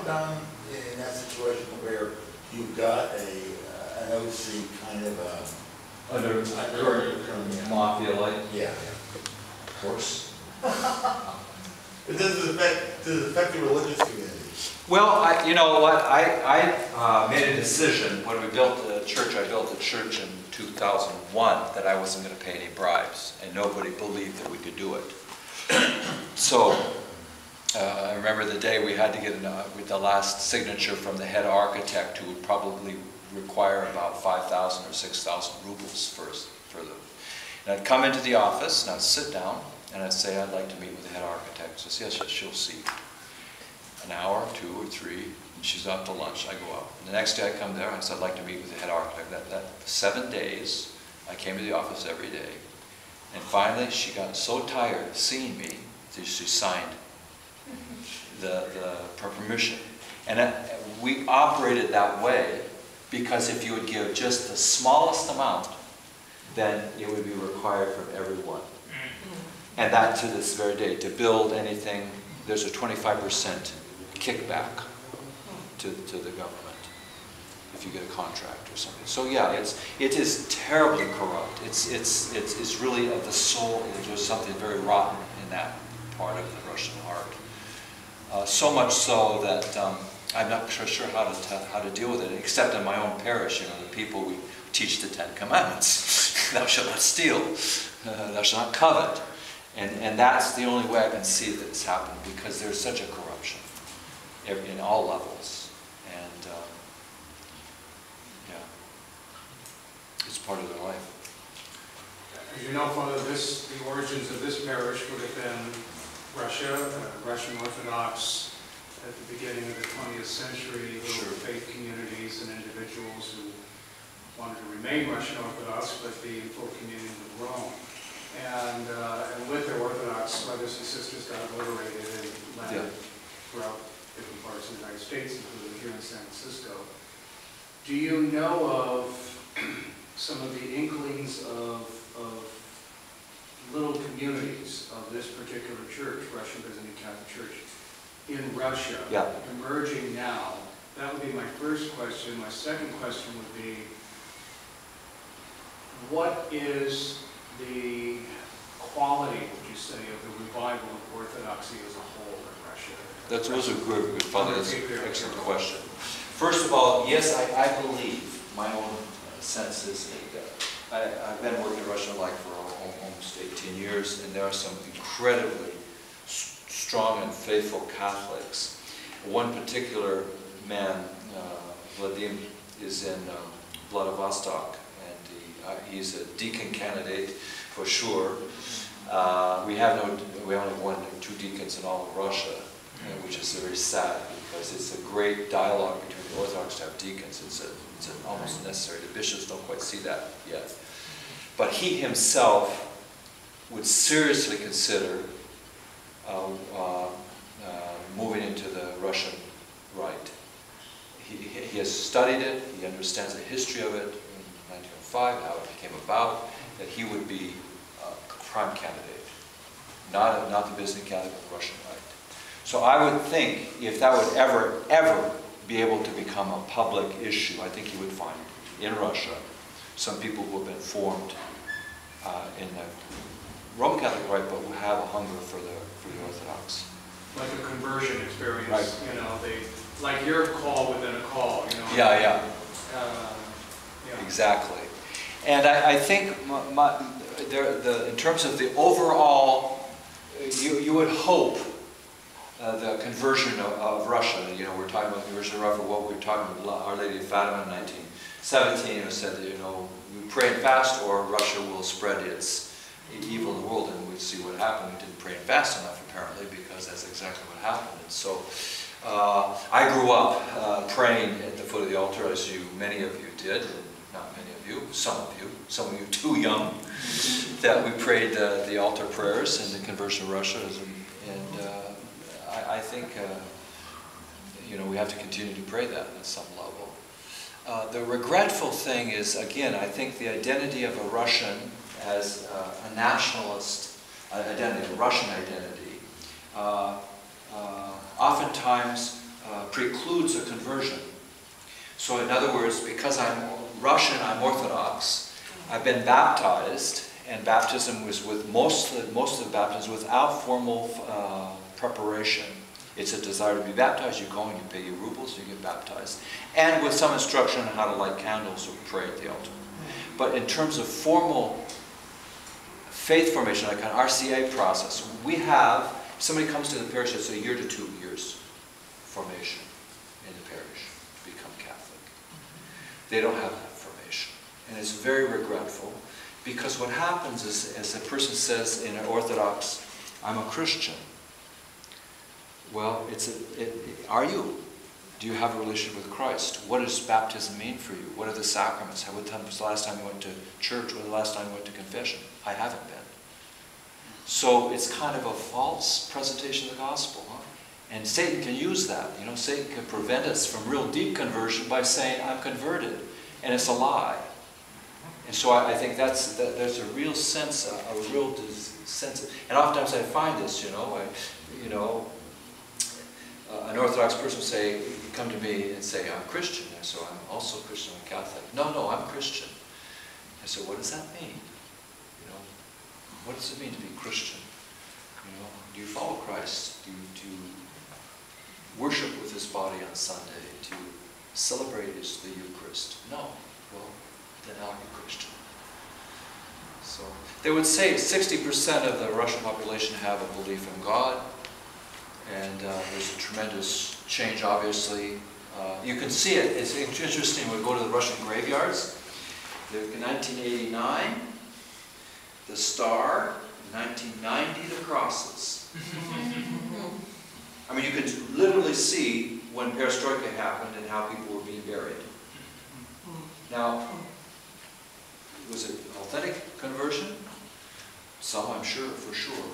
ever done in that situation where you've got an OC kind of under mafia-like? Yeah. Of course. But does it affect the religious community? Well, you know what, I made a decision when we built the church. I built the church in 2001 that I wasn't going to pay any bribes, and nobody believed that we could do it. So I remember the day we had to get with the last signature from the head architect, who would probably require about 5,000 or 6,000 rubles for them. And I'd come into the office and I'd sit down and I'd say, I'd like to meet with the head architect. She says, yes, she'll see. An hour, 2 or 3, and she's out to lunch. I go out. And the next day I come there and I said, I'd like to meet with the head architect. That 7 days, I came to the office every day. And finally, she got so tired of seeing me that she signed the permission. And we operated that way because if you would give just the smallest amount, then it would be required from everyone. And that to this very day, to build anything, there's a 25% kickback to the government if you get a contract or something. So yeah, it is terribly corrupt. It's really of the soul. There's something very rotten in that part of the Russian heart. So much so that I'm not sure how to deal with it, except in my own parish. You know, the people, we teach the 10 Commandments. Thou shalt not steal. Thou shalt not covet. And that's the only way I can see that it's happened, because there's such a corruption in all levels. And yeah, it's part of their life. As you know, Father, the origins of this parish would have been Russia, Russian Orthodox at the beginning of the 20th century, little faith communities and individuals who wanted to remain Russian Orthodox but be in full communion with Rome. And with their Orthodox brothers and sisters got obliterated and landed throughout different parts of the United States, including here in San Francisco. Do you know of some of the inklings of little communities of this particular church, Russian Catholic Church, in Russia, emerging now? That would be my first question. My second question would be, what is the quality, would you say, of the revival of Orthodoxy as a whole in Russia? Those are good, Father. That's an excellent question. First of all, yes, I believe, my own sense is that I've been working in Russian Gulag for almost 18 years, and there are some incredibly strong and faithful Catholics. One particular man, Vladimir, is in Vladivostok, and he's a deacon candidate for sure. We only have 1 or 2 deacons in all of Russia, which is very sad, because it's a great dialogue between the Orthodox to have deacons. It's almost necessary. The bishops don't quite see that yet. But he himself would seriously consider moving into the Russian rite. He has studied it. He understands the history of it in 1905, how it came about, that he would be a prime candidate, not the Byzantine Catholic, but Russian rite. So I would think if that would ever be able to become a public issue, I think you would find in Russia some people who have been formed in the Roman Catholic rite, but who have a hunger for the Orthodox. Like a conversion experience, right. You know, like your call within a call, you know. Yeah. Exactly. And I think in terms of the overall, you would hope the conversion of Russia. You know, we're talking about the conversion of Russia. What we were talking about Our Lady of Fatima in 1917, who said that, you know, we pray and fast, or Russia will spread its evil in the world, and we see what happened. We didn't pray and fast enough, apparently, because that's exactly what happened. And so I grew up praying at the foot of the altar, as many of you did, and not many of you, some of you too young, that we prayed the altar prayers in the conversion of Russia. And I think you know, we have to continue to pray that at some level. The regretful thing is, again, I think the identity of a Russian as a nationalist identity, a Russian identity, oftentimes precludes a conversion. So in other words, because I'm Russian, I'm Orthodox, I've been baptized, and baptism was with most of the baptisms without formal preparation. It's a desire to be baptized, you go and you pay your rubles, you get baptized. And with some instruction on how to light candles or pray at the altar. But in terms of formal faith formation, like an RCA process, we have, if somebody comes to the parish, it's a year to 2 years formation in the parish to become Catholic. They don't have that formation. And it's very regretful, because what happens is, as a person says in an Orthodox, I'm a Christian. Well, are you? Do you have a relationship with Christ? What does baptism mean for you? What are the sacraments? When was the last time you went to church? When was the last time you went to confession? I haven't been. So it's kind of a false presentation of the gospel, huh? And Satan can use that. You know, Satan can prevent us from real deep conversion by saying, I'm converted. And it's a lie. And so I think there's a real sense, and oftentimes I find this, an Orthodox person will say, come to me and say, I'm Christian. And so I'm also Christian, I'm Catholic. No, I'm Christian. I said, what does that mean? What does it mean to be Christian? Do you follow Christ? Do you worship with His body on Sunday? Do you celebrate the Eucharist? No. Well, then I'm a Christian. So they would say 60% of the Russian population have a belief in God. And there's a tremendous change, obviously. You can see it. It's interesting. We go to the Russian graveyards. In 1989, the star. In 1990, the crosses. I mean, you could literally see when perestroika happened and how people were being buried. Now, was it authentic conversion? Some, I'm sure, for sure.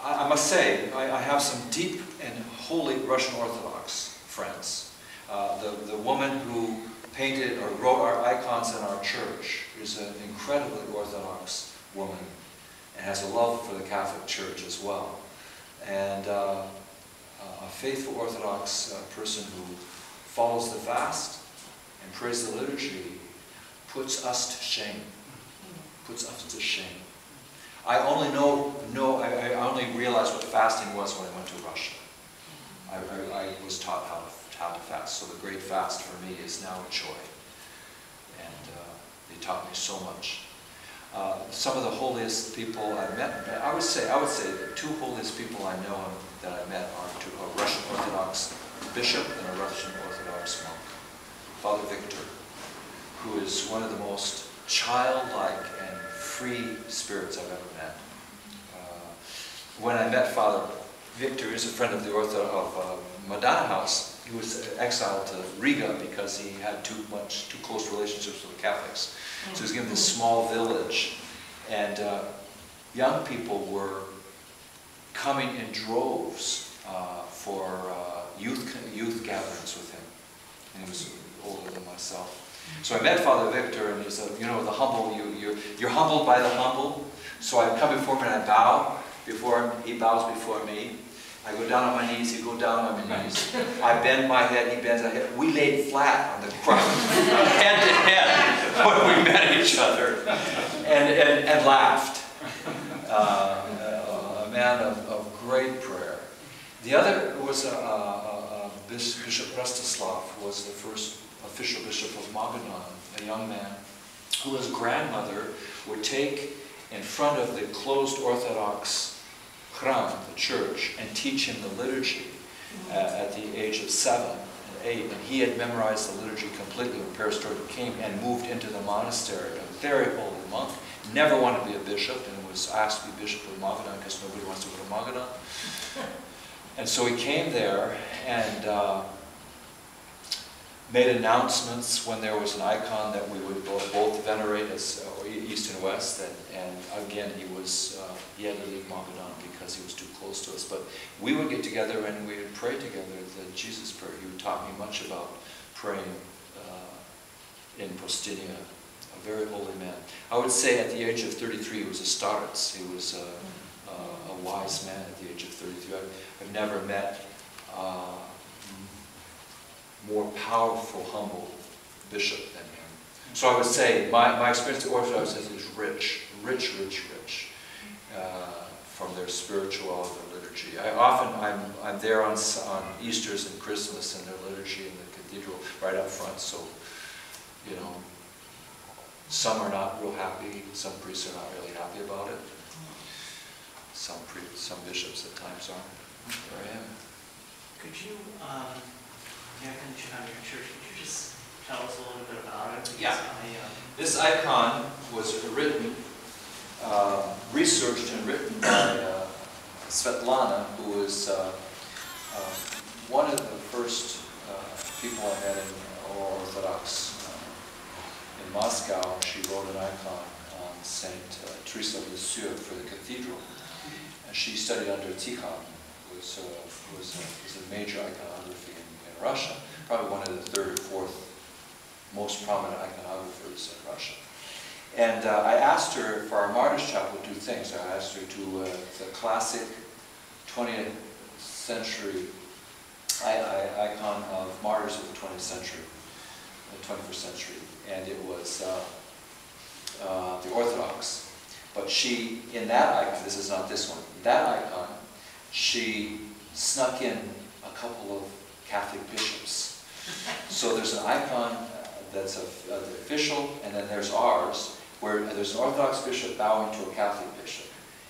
I must say, I have some deep and holy Russian Orthodox friends. The woman who painted or wrote our icons in our church is an incredibly Orthodox woman and has a love for the Catholic Church as well. And a faithful Orthodox person who follows the fast and prays the liturgy puts us to shame. Puts us to shame. I only I only realized what fasting was when I went to Russia. I was taught how to fast. So the great fast for me is now a joy. And they taught me so much. Some of the holiest people I've met, I would say the two holiest people I know that I met are a Russian Orthodox bishop and a Russian Orthodox monk, Father Victor, who is one of the most childlike and free spirits I've ever met. When I met Father Victor, he's a friend of the Magadan house. He was exiled to Riga because he had too close relationships with the Catholics. So he was given this small village, and young people were coming in droves for youth gatherings with him. And he was older than myself. So I met Father Victor, and he said, the humble, you're humbled by the humble. So I come before him and I bow before him. He bows before me. I go down on my knees, he goes down on my knees. I bend my head, he bends his head. We laid flat on the ground, hand to hand, when we met each other, and laughed. A man of great prayer. The other was Bishop Rostislav, who was the first official bishop of Magadan, a young man who his grandmother would take in front of the closed Orthodox Khram, the church, and teach him the liturgy at the age of 7 and 8. And he had memorized the liturgy completely when perestroika came and moved into the monastery. A very holy monk, never wanted to be a bishop, and was asked to be bishop of Magadan because nobody wants to go to Magadan. And so he came there and made announcements when there was an icon that we would both venerate as East and West, and again he had to leave Magadan because he was too close to us. But we would get together and we would pray together the Jesus prayer. He taught me much about praying in Postinia, a very holy man. I would say at the age of 33 he was a starets. He was a wise man at the age of 33. I've never met more powerful, humble bishop than him. So I would say my experience of Orthodox is rich, rich, rich, rich, from their spirituality, their liturgy. I'm there on Easters and Christmas and their liturgy in the cathedral right up front, so, you know, some are not real happy, some priests are not really happy about it. Some bishops at times aren't. There I am. Could you, mention on your church, could you just tell us a little bit about it? Yeah. This icon was written, researched and written by Svetlana, who was one of the first people I met in Orthodox in Moscow. She wrote an icon on Saint Teresa of Lisieux for the cathedral. And she studied under Tikhon, who was a major iconography in Russia, probably one of the third or fourth most prominent iconographers in Russia. And I asked her for our Martyrs Chapel to do things. I asked her to the classic 20th century icon of martyrs of the 20th century, the 21st century, and it was the Orthodox. But she, in that icon, this is not this one, that icon, she snuck in a couple of Catholic bishops. So there's an icon that's the official, and then there's ours, where there's an Orthodox bishop bowing to a Catholic bishop.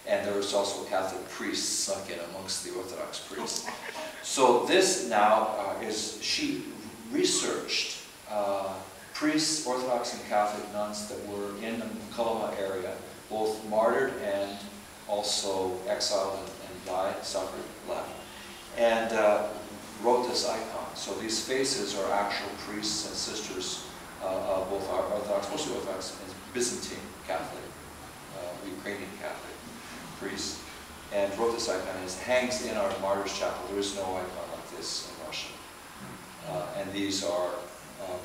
And there was also a Catholic priest snuck in amongst the Orthodox priests. So this now she researched priests, Orthodox and Catholic nuns that were in the Kolyma area, both martyred and also exiled and died, suffered, left, and wrote this icon. So these faces are actual priests and sisters of both our Orthodox, mostly Orthodox, and Byzantine Catholic, Ukrainian Catholic priests, and wrote this icon, and it hangs in our Martyrs Chapel. There is no icon like this in Russia. And these are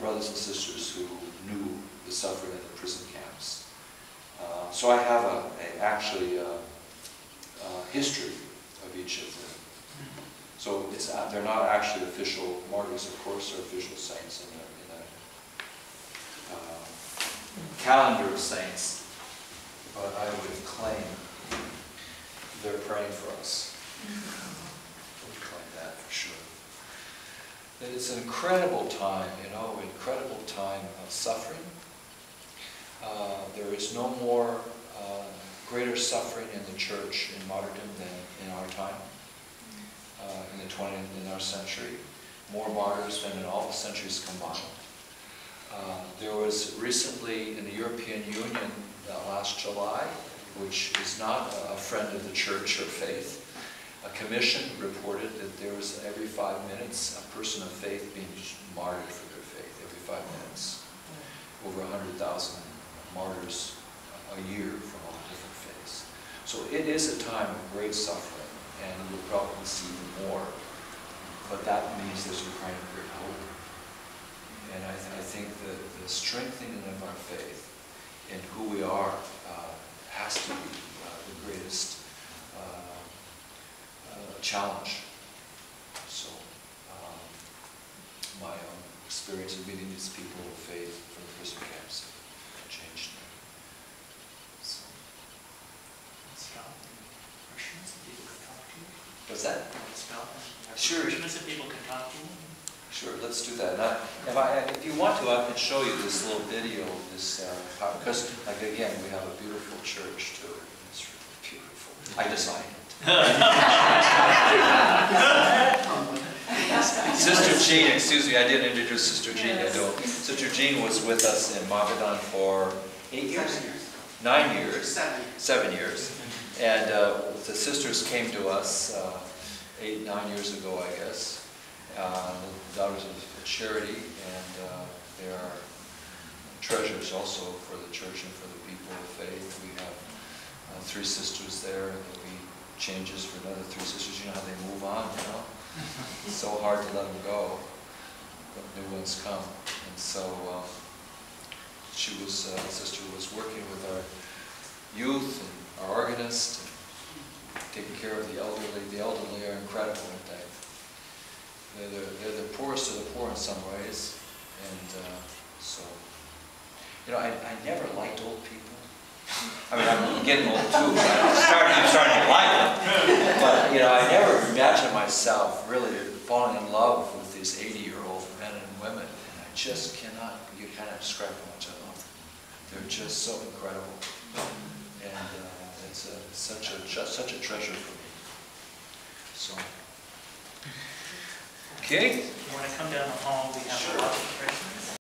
brothers and sisters who knew the suffering in the prison camps. So I have actually a history of each of them. So they're not actually official martyrs, of course, they're official saints in a calendar of saints, but I would claim they're praying for us. I would claim that for sure. It's an incredible time, you know, incredible time of suffering. There is no more greater suffering in the church in martyrdom than in our time, in our century. More martyrs than in all the centuries combined. There was recently in the European Union last July, which is not a friend of the church or faith, a commission reported that there was every 5 minutes a person of faith being martyred for their faith, every 5 minutes. Over 100,000 martyrs a year from all different faiths. So it is a time of great suffering, and we'll probably see more. But that means there's a kind of great hope. And I think that the strengthening of our faith in who we are has to be the greatest challenge. So my own experience of meeting these people of faith from the prison camps changed me. So. What's that? Sure. People can talk to you. Sure, let's do that. If you want to, I can show you this little video of this, because, like, again, we have a beautiful church too. It's really beautiful. I designed it. Sister Jean, excuse me, I didn't introduce Sister Jean. Yes. Sister Jean was with us in Magadan for 8 years? 9 years? 7 years. And the sisters came to us 8, 9 years ago, I guess. The Daughters of Charity, and they are treasures also for the church and for the people of faith. We have 3 sisters there. There'll be changes for another 3 sisters. You know how they move on, you know? It's so hard to let them go, but new ones come. And so sister was working with our youth and our organist, and taking care of the elderly. The elderly are incredible, aren't they? They're the poorest of the poor in some ways, and so, you know, I never liked old people. I mean, I'm getting old too, but I'm starting to like them. But, you know, I never imagined myself really falling in love with these 80-year-old men and women, and I just cannot, you cannot describe how much I love them. They're just so incredible, and it's such a treasure for me. So, okay. You want to come down the hall, we have Sure. lots of refreshments.